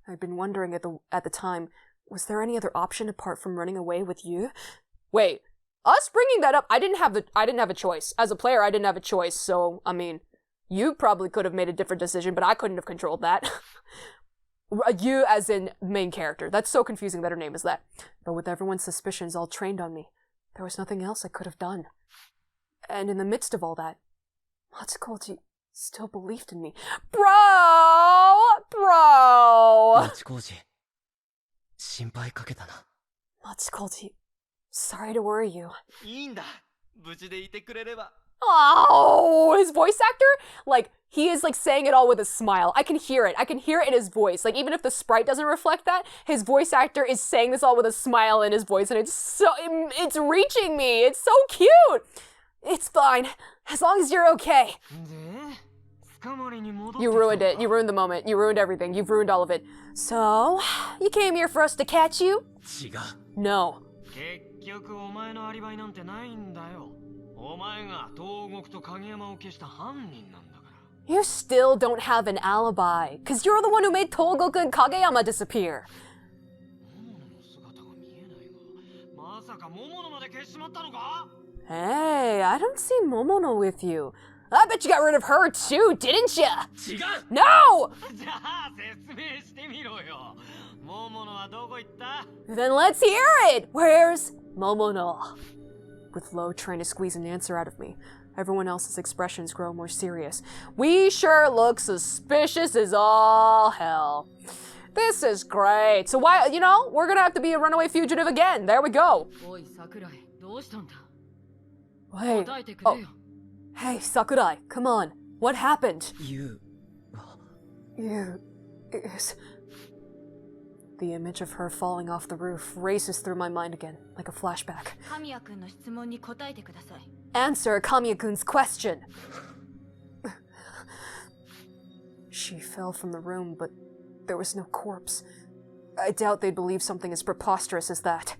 I'd been wondering at the time, was there any other option apart from running away with you? Wait, us bringing that up, I didn't have a choice. As a player, I didn't have a choice, so, I mean, you probably could have made a different decision, but I couldn't have controlled that. You as in main character. That's so confusing that her name is that. But with everyone's suspicions all trained on me, there was nothing else I could have done. And in the midst of all that, Matsukoji still believed in me. Bro! Matsukoji, sorry to worry you. Oh, his voice actor? Like, he is like saying it all with a smile. I can hear it. I can hear it in his voice. Like, even if the sprite doesn't reflect that, his voice actor is saying this all with a smile in his voice, and it's reaching me. It's so cute. It's fine, as long as you're okay. You ruined it. You ruined the moment. You ruined everything. You've ruined all of it. So, you came here for us to catch you? No. You still don't have an alibi, because you're the one who made Togoku and Kageyama disappear. Hey, I don't see Momono with you. I bet you got rid of her too, didn't ya? No! Then let's hear it! Where's Momono? With Lo trying to squeeze an answer out of me, everyone else's expressions grow more serious. We sure look suspicious as all hell. This is great. So why, you know, we're gonna have to be a runaway fugitive again. There we go. Wait. Oh. Hey, Sakurai, come on. What happened? You is... The image of her falling off the roof races through my mind again, like a flashback. Answer Kamiya-kun's question! She fell from the room, but there was no corpse. I doubt they'd believe something as preposterous as that.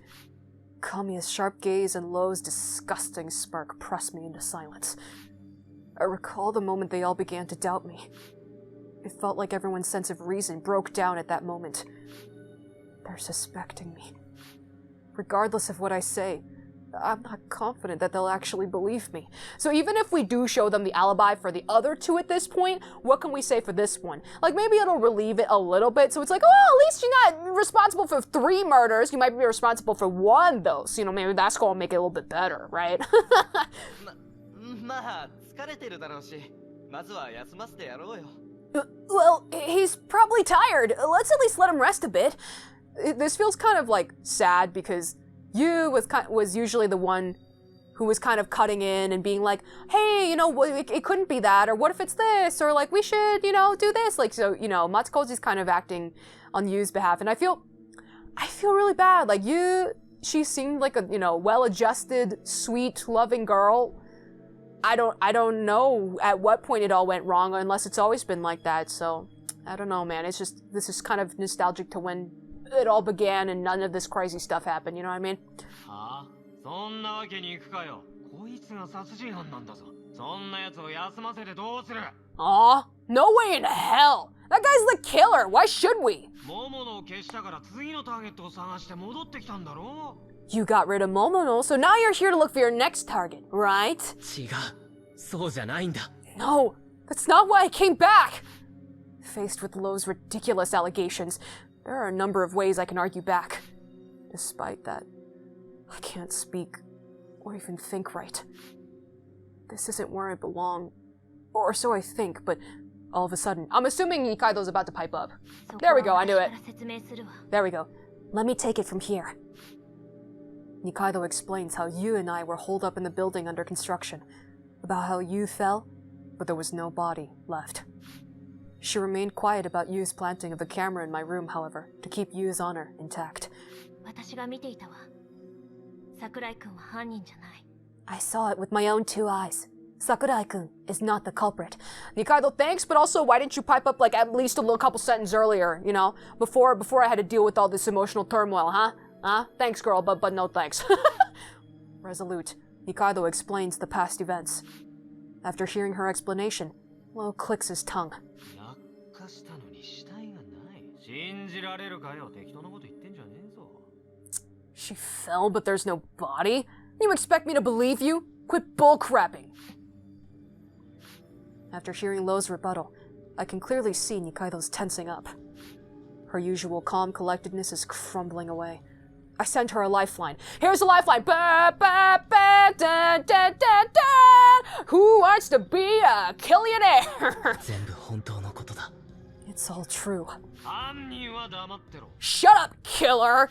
Kamiya's sharp gaze and Lo's disgusting smirk pressed me into silence. I recall the moment they all began to doubt me. It felt like everyone's sense of reason broke down at that moment. They're suspecting me. Regardless of what I say, I'm not confident that they'll actually believe me. So even if we do show them the alibi for the other two at this point, what can we say for this one? Like, maybe it'll relieve it a little bit, so it's like, oh, at least you're not responsible for 3 murders, you might be responsible for 1, though. So, you know, maybe that's gonna make it a little bit better, right? Well, he's probably tired. Let's at least let him rest a bit. This feels kind of, like, sad, because Yu was usually the one who was kind of cutting in and being like, hey, you know, it couldn't be that, or what if it's this, or like, we should, you know, do this. Like, so, you know, Matsukoji's kind of acting on Yu's behalf, and I feel really bad. Like, she seemed like a, you know, well-adjusted, sweet, loving girl. I don't know at what point it all went wrong, unless it's always been like that, so I don't know, man. It's just, this is kind of nostalgic to when it all began and none of this crazy stuff happened, you know what I mean? Aw, no way in hell! That guy's the killer, why should we? You got rid of Momono, so now you're here to look for your next target, right? No, that's not why I came back! Faced with Lo's ridiculous allegations, there are a number of ways I can argue back. Despite that, I can't speak or even think right. This isn't where I belong, or so I think, but all of a sudden, I'm assuming Nikaido's about to pipe up. There we go, I knew it. There we go. Let me take it from here. Nikaido explains how Yu and I were holed up in the building under construction, about how Yu fell, but there was no body left. She remained quiet about Yu's planting of the camera in my room, however, to keep Yu's honor intact. I saw it with my own 2 eyes. Sakurai-kun is not the culprit. Nikaido, thanks, but also why didn't you pipe up like at least a little couple sentences earlier, you know? Before I had to deal with all this emotional turmoil, huh? Huh? Thanks, girl, but no thanks. Resolute, Nikaido explains the past events. After hearing her explanation, Lo clicks his tongue. She fell, but there's no body? You expect me to believe you? Quit bullcrapping! After hearing Lo's rebuttal, I can clearly see Nikaido's tensing up. Her usual calm collectedness is crumbling away. I send her a lifeline. Here's a lifeline! Ba, ba, ba, da, da, da, da. Who wants to be a killionaire? It's all true. Shut up, killer!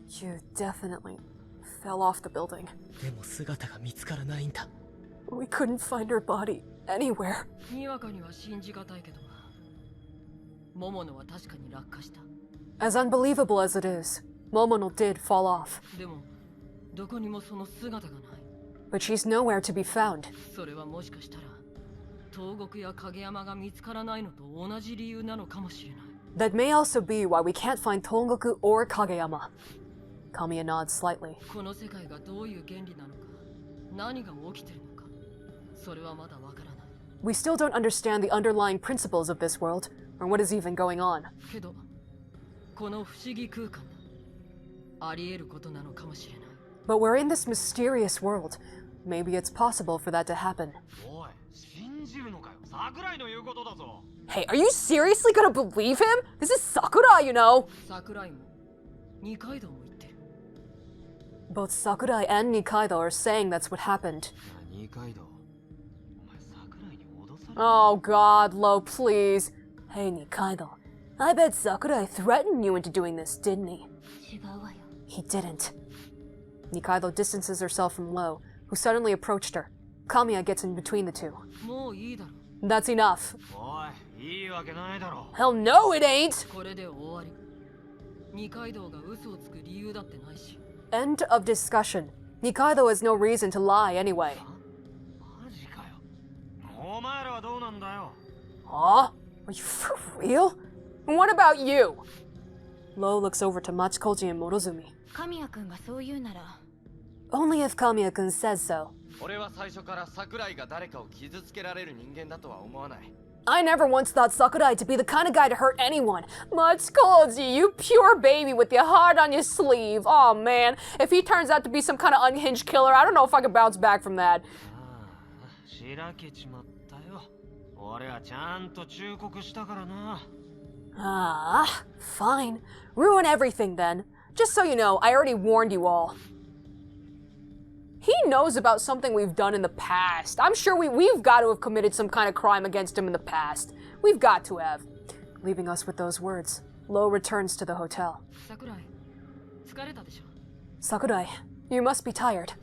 You definitely fell off the building. We couldn't find her body anywhere. As unbelievable as it is, Momono did fall off. But she's nowhere to be found. That may also be why we can't find Tongoku or Kageyama. Kamiya nods slightly. We still don't understand the underlying principles of this world, or what is even going on. But we're in this mysterious world. Maybe it's possible for that to happen. Hey, are you seriously gonna believe him? This is Sakurai, you know! Both Sakurai and Nikaido are saying that's what happened. Oh god, Lo, please. Hey, Nikaido. I bet Sakurai threatened you into doing this, didn't he? He didn't. Nikaido distances herself from Lo, who suddenly approached her. Kamiya gets in between the two. That's enough. Hell no, it ain't! End of discussion. Nikaido has no reason to lie anyway. Huh? Are you for real? And what about you? Lo looks over to Machikoji and Morozumi. Only if Kamiya-kun says so. I never once thought Sakurai to be the kind of guy to hurt anyone. Machikoji, you pure baby with your heart on your sleeve. Oh man, if he turns out to be some kind of unhinged killer, I don't know if I can bounce back from that. Ah, fine. Ruin everything then. Just so you know, I already warned you all. He knows about something we've done in the past. I'm sure we've got to have committed some kind of crime against him in the past. We've got to have. Leaving us with those words, Lo returns to the hotel. Sakurai, you must be tired.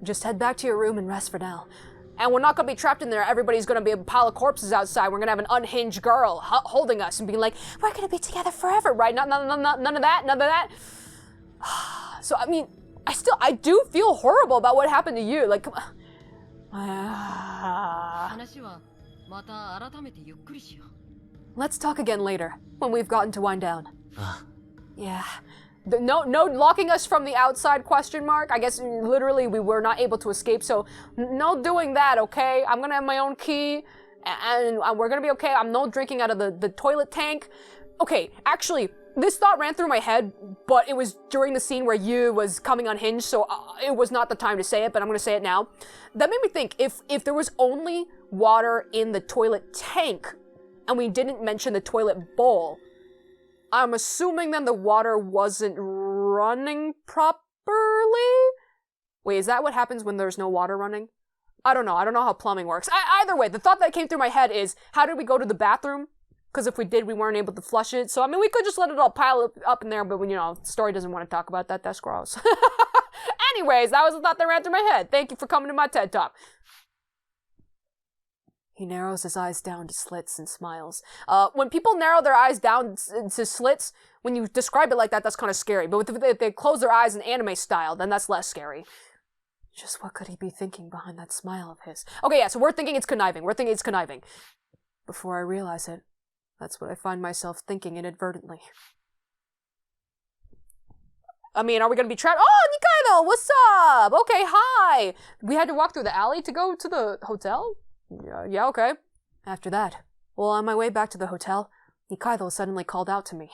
Just head back to your room and rest for now. And we're not going to be trapped in there. Everybody's going to be a pile of corpses outside. We're going to have an unhinged girl holding us and being like, we're going to be together forever, right? None of that. So, I mean, I do feel horrible about what happened to you. Like, come on. Let's talk again later, when we've gotten to wind down. Yeah. No locking us from the outside, question mark. I guess literally we were not able to escape, so no doing that, okay? I'm gonna have my own key, and we're gonna be okay. I'm no drinking out of the toilet tank. Okay, actually, this thought ran through my head, but it was during the scene where Yu was coming unhinged, so it was not the time to say it, but I'm gonna say it now. That made me think, if there was only water in the toilet tank, and we didn't mention the toilet bowl, I'm assuming then the water wasn't running properly? Wait, is that what happens when there's no water running? I don't know how plumbing works. Either way, the thought that came through my head is, how did we go to the bathroom? Because if we did, we weren't able to flush it. So, I mean, we could just let it all pile up in there, but, you know, the story doesn't want to talk about that. That's gross. Anyways, that was the thought that ran through my head. Thank you for coming to my TED Talk. He narrows his eyes down to slits and smiles. When people narrow their eyes down to slits, when you describe it like that, that's kind of scary. But if they close their eyes in anime style, then that's less scary. Just what could he be thinking behind that smile of his? Okay, yeah, so we're thinking it's conniving. Before I realize it, that's what I find myself thinking inadvertently. I mean, are we gonna be trapped? Oh, Nikaido, what's up? Okay, hi. We had to walk through the alley to go to the hotel? Yeah, okay. After that, well, on my way back to the hotel, Nikaido suddenly called out to me.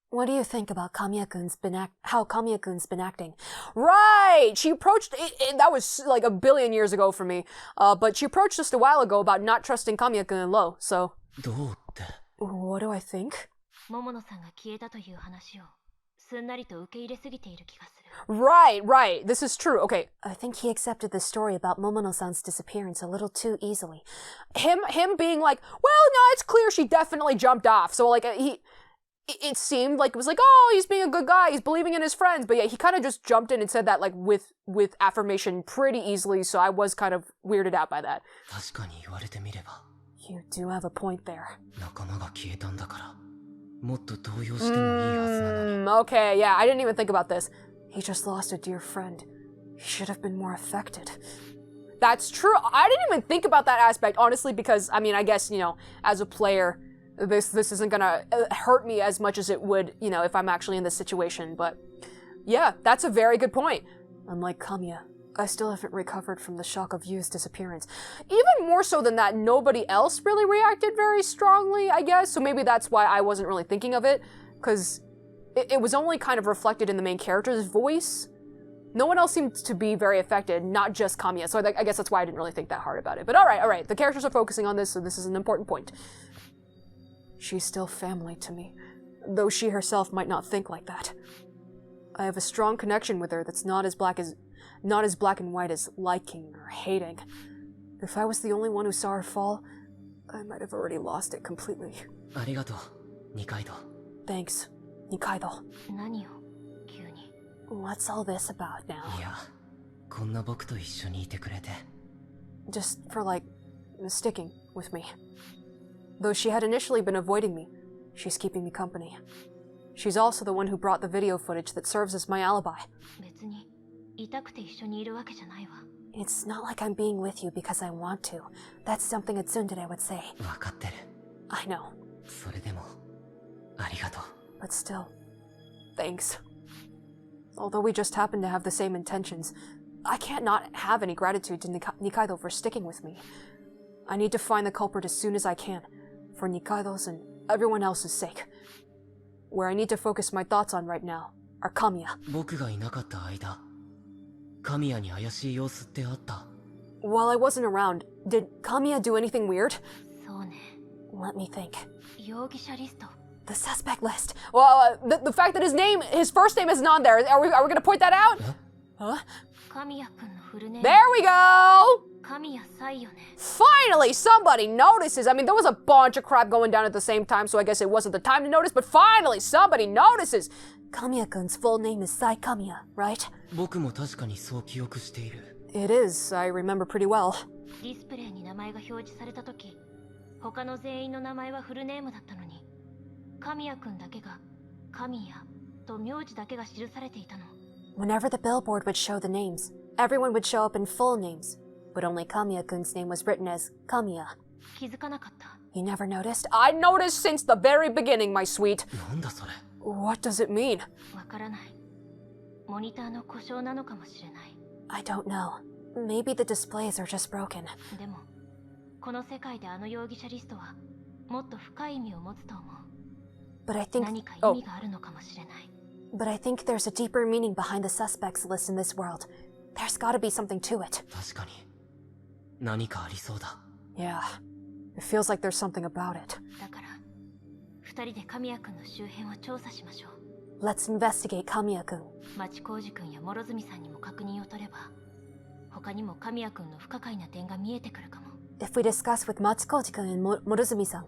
What do you think about how Kamiya-kun's been acting? Right! She approached, that was like a billion years ago for me, but she approached just a while ago about not trusting Kamiya-kun and Lo, so... What do I think? Right, this is true. Okay, I think he accepted the story about Momono-san's disappearance a little too easily. Him being like, well, no, it's clear she definitely jumped off, so like, it seemed like it was like, oh, he's being a good guy, he's believing in his friends, but yeah, he kind of just jumped in and said that like with affirmation pretty easily, so I was kind of weirded out by that. You do have a point there. Okay, yeah, I didn't even think about this. He just lost a dear friend. He should have been more affected. That's true. I didn't even think about that aspect, honestly, because, I mean, I guess, you know, as a player, this isn't gonna hurt me as much as it would, you know, if I'm actually in this situation, but yeah, that's a very good point. Unlike Kamiya, I still haven't recovered from the shock of Yu's disappearance. Even more so than that, nobody else really reacted very strongly, I guess, so maybe that's why I wasn't really thinking of it, because it was only kind of reflected in the main character's voice. No one else seemed to be very affected, not just Kamiya, so I guess that's why I didn't really think that hard about it. But alright, the characters are focusing on this, so this is an important point. She's still family to me, though she herself might not think like that. I have a strong connection with her that's not as black and white as liking or hating. If I was the only one who saw her fall, I might have already lost it completely. Arigato, Nikaido. Thanks, Nikaido. What's all this about now? Just for, like, sticking with me. Though she had initially been avoiding me, she's keeping me company. She's also the one who brought the video footage that serves as my alibi. It's not like I'm being with you because I want to. That's something a tsundere would say. I know. But still, thanks. Although we just happen to have the same intentions, I can't not have any gratitude to Nikaido for sticking with me. I need to find the culprit as soon as I can, for Nikaido's and everyone else's sake. Where I need to focus my thoughts on right now are Kamiya. While I wasn't around, did Kamiya do anything weird? Let me think. The suspect list. Well, the fact that his first name isn't on there, are we gonna point that out? Huh? There we go! Finally, somebody notices. I mean, there was a bunch of crap going down at the same time, so I guess it wasn't the time to notice, but finally, somebody notices. Kamiya-kun's full name is Sai Kamiya, right? It is. I remember pretty well. Whenever the billboard would show the names, everyone would show up in full names, but only Kamiya-kun's name was written as Kamiya. You never noticed? I noticed since the very beginning, my sweet. What does it mean? I don't know. Maybe the displays are just broken. But I think... But I think there's a deeper meaning behind the suspects list in this world. There's gotta be something to it. Yeah. It feels like there's something about it. Let's investigate Kamiya-kun. If we discuss with Matsukoji-kun and Morozumi-san,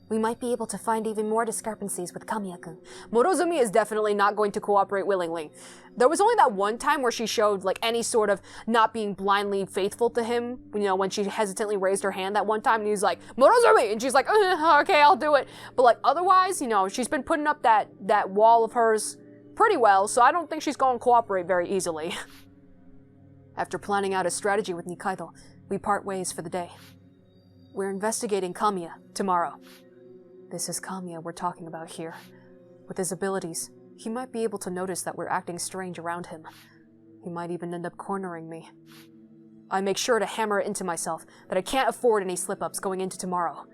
We might be able to find even more discrepancies with Kamiya-kun. Morozumi is definitely not going to cooperate willingly. There was only that one time where she showed like any sort of not being blindly faithful to him, you know, when she hesitantly raised her hand that one time and he was like, Morozumi! And she's like, okay, I'll do it. But like otherwise, you know, she's been putting up that wall of hers pretty well, so I don't think she's going to cooperate very easily. After planning out a strategy with Nikaido, we part ways for the day. We're investigating Kamiya tomorrow. This is Kamiya we're talking about here. With his abilities, he might be able to notice that we're acting strange around him. He might even end up cornering me. I make sure to hammer it into myself that I can't afford any slip-ups going into tomorrow.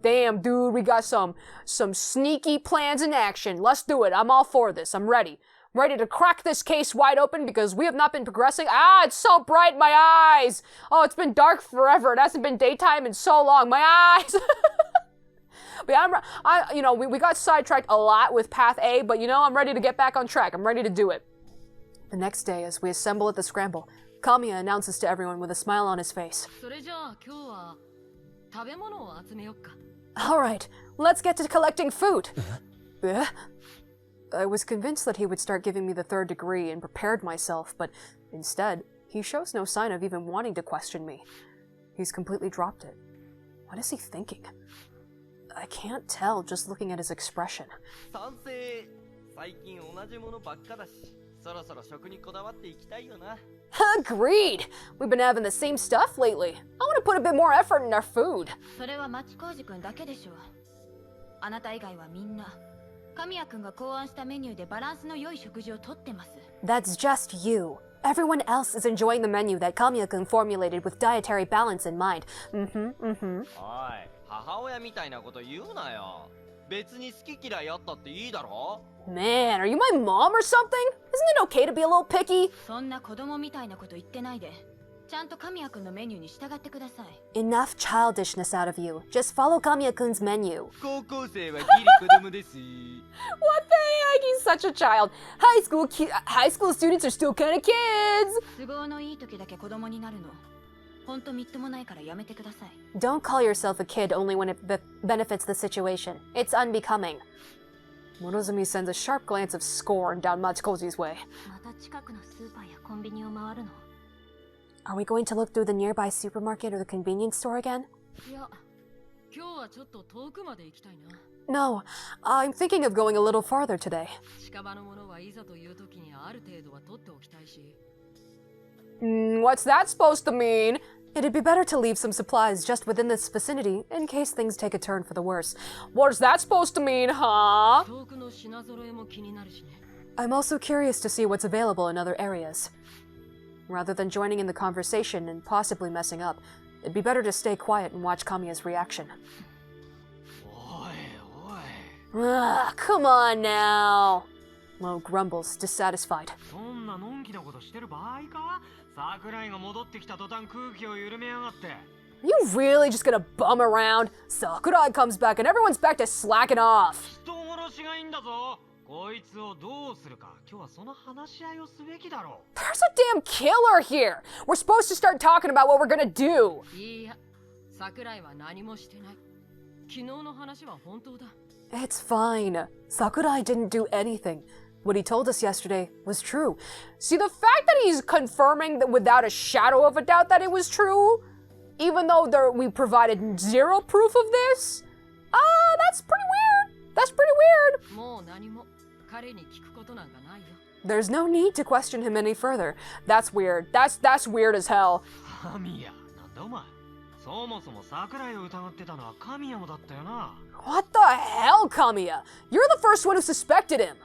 Damn, dude, we got some sneaky plans in action. Let's do it. I'm all for this. I'm ready. Ready to crack this case wide open because we have not been progressing. Ah, it's so bright in my eyes. Oh, it's been dark forever. It hasn't been daytime in so long. My eyes. But yeah, we got sidetracked a lot with Path A, but you know, I'm ready to get back on track. I'm ready to do it. The next day, as we assemble at the scramble, Kamiya announces to everyone with a smile on his face. Alright, let's get to collecting food. I was convinced that he would start giving me the 3rd degree and prepared myself, but instead, he shows no sign of even wanting to question me. He's completely dropped it. What is he thinking? I can't tell just looking at his expression. Agreed! We've been having the same stuff lately. I want to put a bit more effort in our food. That's just you. Everyone else is enjoying the menu that Kamiya-kun formulated with dietary balance in mind. Man, are you my mom or something? Isn't it okay to be a little picky? Enough childishness out of you. Just follow Kamiya-kun's menu. What the heck? He's such a child. High school students are still kind of kids. Don't call yourself a kid only when it benefits the situation. It's unbecoming. Morozumi sends a sharp glance of scorn down Matsukoji's way. Are we going to look through the nearby supermarket or the convenience store again? No, I'm thinking of going a little farther today. What's that supposed to mean? It'd be better to leave some supplies just within this vicinity in case things take a turn for the worse. What's that supposed to mean, huh? I'm also curious to see what's available in other areas. Rather than joining in the conversation and possibly messing up, it'd be better to stay quiet and watch Kamiya's reaction. Ugh, come on now! Lo grumbles, dissatisfied. Are you really just gonna bum around? Sakurai comes back and everyone's back to slacking off. There's a damn killer here! We're supposed to start talking about what we're gonna do! It's fine. Sakurai didn't do anything. What he told us yesterday was true. See, the fact that he's confirming that without a shadow of a doubt that it was true, even though we provided zero proof of this, that's pretty weird. That's pretty weird. There's no need to question him any further. That's weird. That's weird as hell. What the hell, Kamiya? You're the first one who suspected him.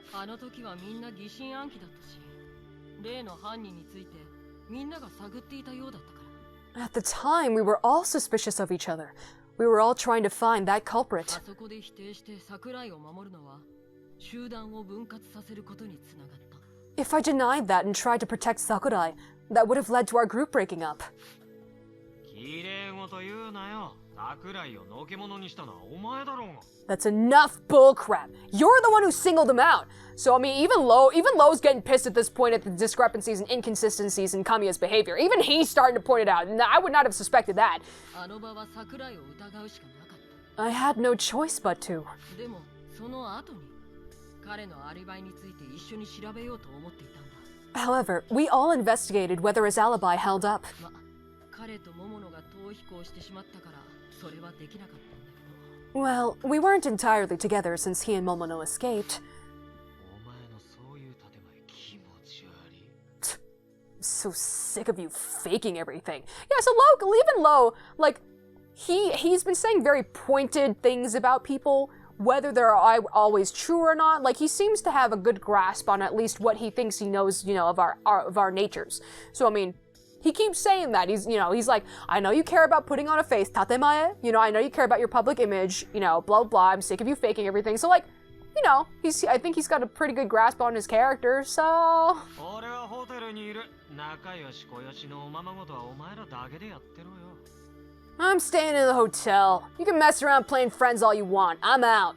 At the time, we were all suspicious of each other. We were all trying to find that culprit. If I denied that and tried to protect Sakurai, that would have led to our group breaking up. That's enough bullcrap. You're the one who singled him out. So I mean, even Lo's getting pissed at this point at the discrepancies and inconsistencies in Kamiya's behavior. Even he's starting to point it out, and I would not have suspected that. I had no choice but to. でもその後に彼のアリバイについて一緒に調べようと思っていたんだ。 However, we all investigated whether his alibi held up. ま、彼と桃野が逃避行してしまったからそれはできなかったんだけど。 Well, we weren't entirely together since he and Momono escaped. お前のそういう建前気持ち悪い。 I'm so sick of you faking everything. Yeah, so even Lo, like, he's been saying very pointed things about people, whether they're always true or not. Like, he seems to have a good grasp on at least what he thinks he knows, of our natures. So, I mean, he keeps saying that. He's like, I know you care about putting on a face, tatemae. I know you care about your public image, blah, blah, blah. I'm sick of you faking everything. So, like, I think he's got a pretty good grasp on his character, so... 俺はホテルにいる。仲良し小良しのおままごとはお前らだけでやってろよ。 I'm staying in the hotel. You can mess around playing friends all you want. I'm out.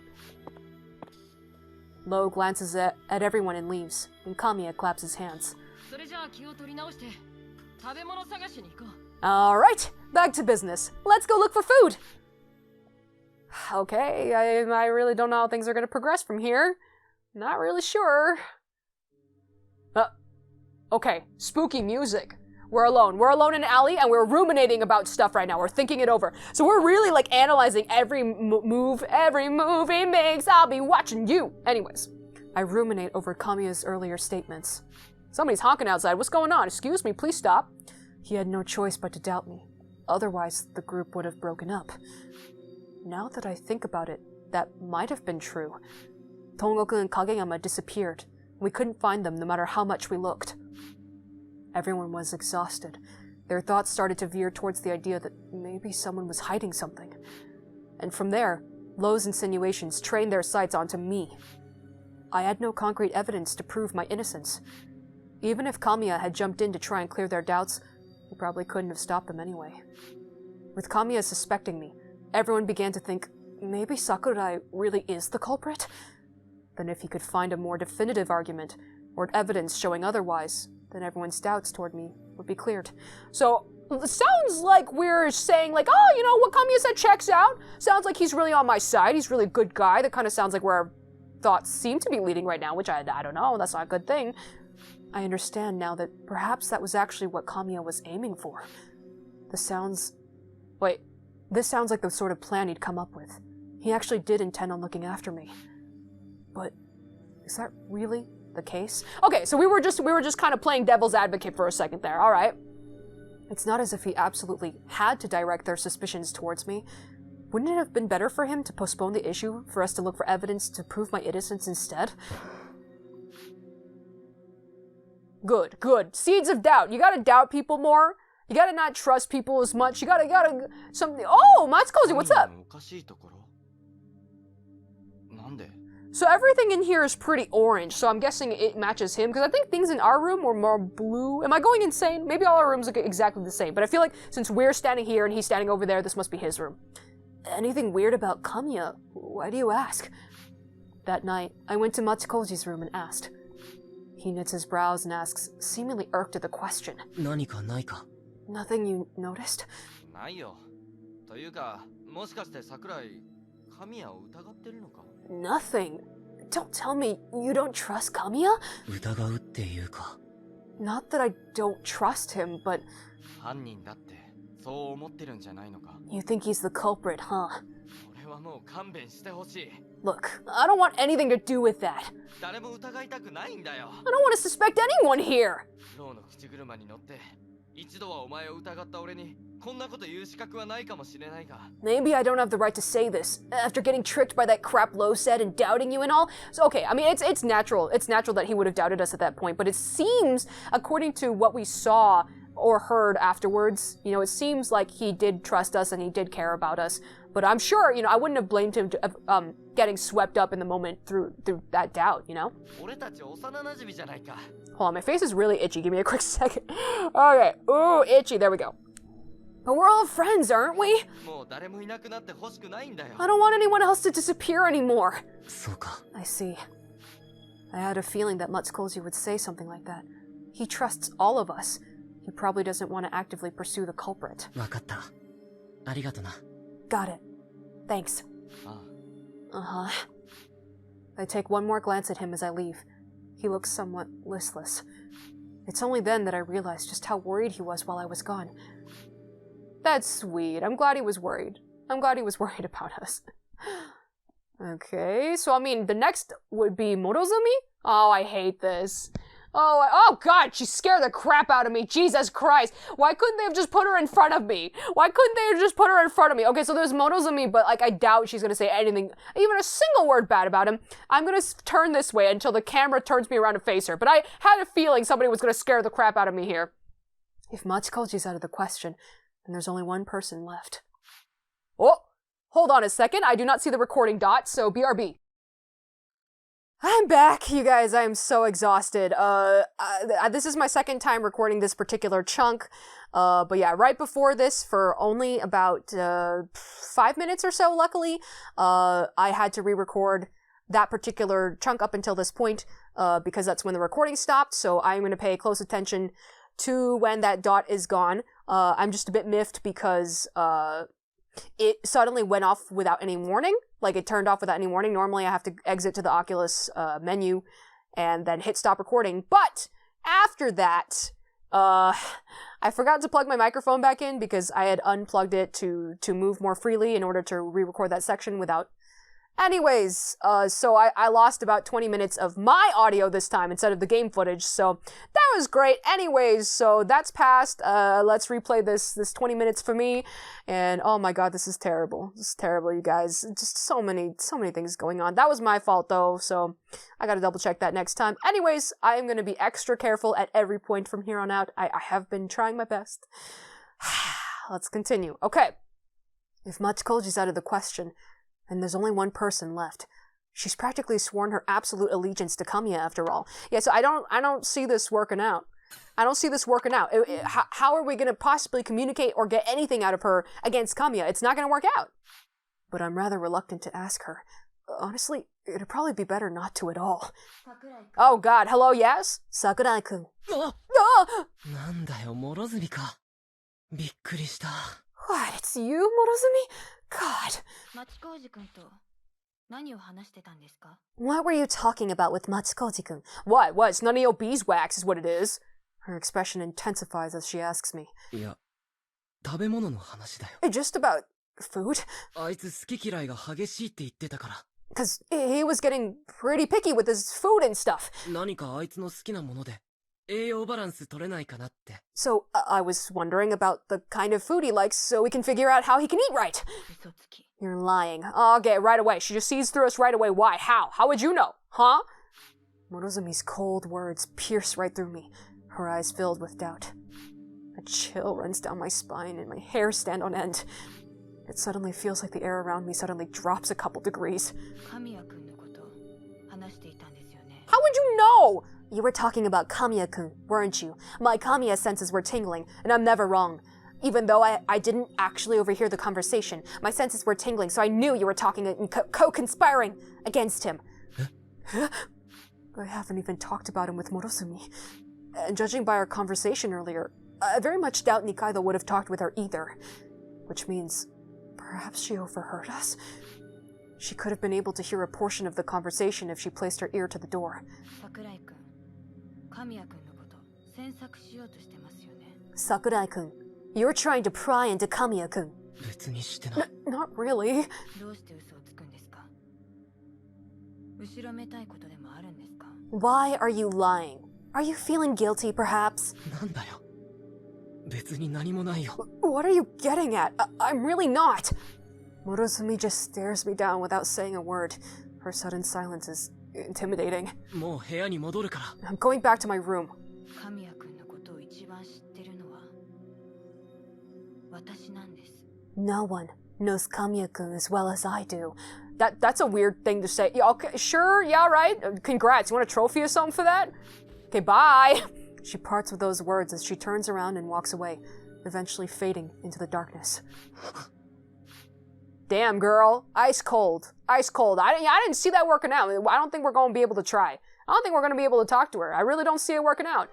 Lo glances at everyone and leaves, and Kamiya claps his hands. それじゃあ気を取り直して食べ物探しに行こう。 Alright, back to business. Let's go look for food! Okay, I really don't know how things are going to progress from here. Not really sure. Okay, spooky music. We're alone. We're alone in an alley, and we're ruminating about stuff right now. We're thinking it over. So we're really, like, analyzing every move he makes. I'll be watching you. Anyways, I ruminate over Kamiya's earlier statements. Somebody's honking outside. What's going on? Excuse me, please stop. He had no choice but to doubt me. Otherwise, the group would have broken up. Now that I think about it, that might have been true. Tongoku and Kageyama disappeared. We couldn't find them no matter how much we looked. Everyone was exhausted. Their thoughts started to veer towards the idea that maybe someone was hiding something. And from there, Lo's insinuations trained their sights onto me. I had no concrete evidence to prove my innocence. Even if Kamiya had jumped in to try and clear their doubts, he probably couldn't have stopped them anyway. With Kamiya suspecting me, everyone began to think maybe Sakurai really is the culprit? Then if he could find a more definitive argument, or evidence showing otherwise, then everyone's doubts toward me would be cleared. So, it sounds like we're saying, like, oh, what Kamiya said checks out. Sounds like he's really on my side. He's really a good guy. That kind of sounds like where our thoughts seem to be leading right now, which I don't know. That's not a good thing. I understand now that perhaps that was actually what Kamiya was aiming for. This sounds like the sort of plan he'd come up with. He actually did intend on looking after me. But is that really the case? Okay, so we were just kind of playing devil's advocate for a second there. All right. It's not as if he absolutely had to direct their suspicions towards me. Wouldn't it have been better for him to postpone the issue, for us to look for evidence to prove my innocence instead? Good. Seeds of doubt. You gotta doubt people more. You gotta not trust people as much. You gotta something. Oh, Matsukoji, what's up? So everything in here is pretty orange, so I'm guessing it matches him, because I think things in our room were more blue. Am I going insane? Maybe all our rooms look exactly the same, but I feel like since we're standing here and he's standing over there, this must be his room. Anything weird about Kamiya? Why do you ask? That night, I went to Matsukoji's room and asked. He knits his brows and asks, seemingly irked at the question. 何かないか? Nothing you noticed? ないよ。というか、もしかして桜井、神谷を疑ってるのか? Nothing. Don't tell me you don't trust Kamiya? 疑うっていうか. Not that I don't trust him, but... 犯人だってそう思ってるんじゃないのか? You think he's the culprit, huh? 俺はもう勘弁してほしい. Look, I don't want anything to do with that. 誰も疑いたくないんだよ. I don't want to suspect anyone here. ローの口車に乗って一度はお前を疑った俺にこんなこと言う資格はないかもしれないが. Maybe I don't have the right to say this after getting tricked by that crap Lo said and doubting you and all. So okay, I mean it's natural. It's natural that he would have doubted us at that point, but it seems, according to what we saw or heard afterwards, it seems like he did trust us and he did care about us. But I'm sure, I wouldn't have blamed him to, getting swept up in the moment through that doubt, 俺たち幼馴染じゃないか. Hold on, my face is really itchy. Give me a quick second. Okay. Ooh, itchy. There we go. But we're all friends, aren't we? もう誰もいなくなって欲しくないんだよ. I don't want anyone else to disappear anymore. そうか. I see. I had a feeling that Matsukoji would say something like that. He trusts all of us. He probably doesn't want to actively pursue the culprit. わかった. ありがとな. Got it. Thanks. Ah. Uh-huh. I take one more glance at him as I leave. He looks somewhat listless. It's only then that I realize just how worried he was while I was gone. That's sweet. I'm glad he was worried. I'm glad he was worried about us. Okay, so I mean, the next would be Morozumi? Oh, I hate this. Oh God, she scared the crap out of me. Jesus Christ. Why couldn't they have just put her in front of me? Why couldn't they have just put her in front of me? Okay, so there's Morozumi, but like I doubt she's gonna say anything, even a single word bad about him. I'm gonna turn this way until the camera turns me around to face her, but I had a feeling somebody was gonna scare the crap out of me here. If Machikoji's out of the question, then there's only one person left. Oh, hold on a second. I do not see the recording dot, so BRB. I'm back, you guys. I am so exhausted. This is my second time recording this particular chunk. But yeah, right before this, for only about 5 minutes or so, luckily, I had to re-record that particular chunk up until this point, because that's when the recording stopped. So I'm going to pay close attention to when that dot is gone. I'm just a bit miffed because it suddenly went off without any warning. Like, it turned off without any warning. Normally, I have to exit to the Oculus menu and then hit stop recording. But after that, I forgot to plug my microphone back in because I had unplugged it to move more freely in order to re-record that section without... Anyways, so I lost about 20 minutes of my audio this time instead of the game footage, so that was great. Anyways, so that's past. Let's replay this 20 minutes for me, and oh my god, this is terrible. This is terrible, you guys. Just so many things going on. That was my fault, though, so I gotta double check that next time. Anyways, I am gonna be extra careful at every point from here on out. I have been trying my best. Let's continue. Okay. If Machikoji's out of the question, and there's only one person left. She's practically sworn her absolute allegiance to Kamiya after all. Yeah, so I don't see this working out. I don't see this working out. How are we going to possibly communicate or get anything out of her against Kamiya? It's not going to work out. But I'm rather reluctant to ask her. Honestly, it'd probably be better not to at all. Oh god, hello, yes? Sakurai-kun. Oh! なんだよ、Morozumiか。びっくりした。 What? It's you, Morozumi? God. What were you talking about with Machikoji-kun? What? It's none of your beeswax is what it is. Her expression intensifies as she asks me. いや、食べ物の話だよ。 Just about food? あいつ好き嫌いが激しいって言ってたから。 Because he was getting pretty picky with his food and stuff. 何かあいつの好きなもので栄養バランス取れないかなって。 So, I was wondering about the kind of food he likes so we can figure out how he can eat right. You're lying. Okay, right away. She just sees through us right away. Why? How? How would you know? Huh? Morozumi's cold words pierce right through me, her eyes filled with doubt. A chill runs down my spine and my hair stand on end. It suddenly feels like the air around me suddenly drops a couple degrees. How would you know? You were talking about Kamiya-kun, weren't you? My Kamiya senses were tingling, and I'm never wrong. Even though I didn't actually overhear the conversation, my senses were tingling, so I knew you were talking and co-conspiring against him. I haven't even talked about him with Morozumi. And judging by our conversation earlier, I very much doubt Nikaido would have talked with her either. Which means, perhaps she overheard us? She could have been able to hear a portion of the conversation if she placed her ear to the door. Sakurai-kun, you're trying to pry into Kamiya-kun. Not really. Why are you lying? Are you feeling guilty, perhaps? What are you getting at? I'm really not. Morozumi just stares me down without saying a word. Her sudden silence is intimidating. I'm going back to my room. No one knows Kamiya-kun as well as I do. That's a weird thing to say. Yeah, okay, sure, yeah, right. Congrats. You want a trophy or something for that? Okay, bye. She parts with those words as she turns around and walks away, eventually fading into the darkness. Damn, girl. Ice cold. Ice cold. I didn't see that working out. I don't think we're going to be able to try. I don't think we're going to be able to talk to her. I really don't see it working out.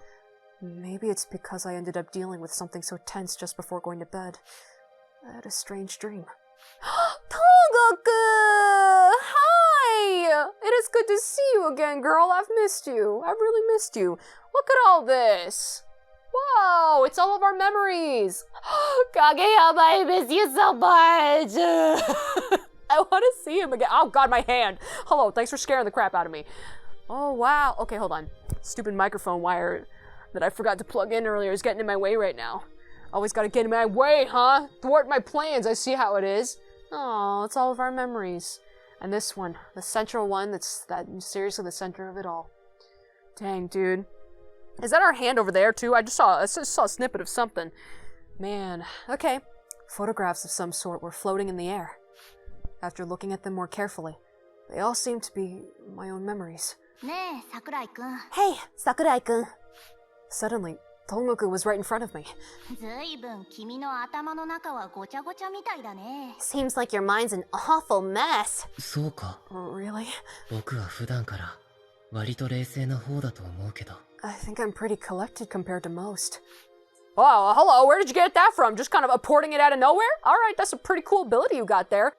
Maybe it's because I ended up dealing with something so tense just before going to bed. I had a strange dream. Tonga! Tongoku! Hi! It is good to see you again, girl. I've missed you. I've really missed you. Look at all this. Whoa, it's all of our memories. Kageyama, I miss you so much. I want to see him again. Oh god, my hand. Hello, thanks for scaring the crap out of me. Oh wow. Okay, hold on. Stupid microphone wire that I forgot to plug in earlier is getting in my way right now. Always gotta get in my way, huh? Thwart my plans, I see how it is. Oh, it's all of our memories. And this one, the central one, that's seriously the center of it all. Dang, dude. Is that our hand over there too? I just saw a snippet of something. Man, okay. Photographs of some sort were floating in the air. After looking at them more carefully, they all seemed to be my own memories. Hey, Sakurai-kun. Suddenly, Tongoku was right in front of me. Seems like your mind's an awful mess. そうか。 Really? 僕は普段から割と冷静な方だと思うけど。 I think I'm pretty collected compared to most. Oh, hello, where did you get that from? Just kind of apporting it out of nowhere? Alright, that's a pretty cool ability you got there.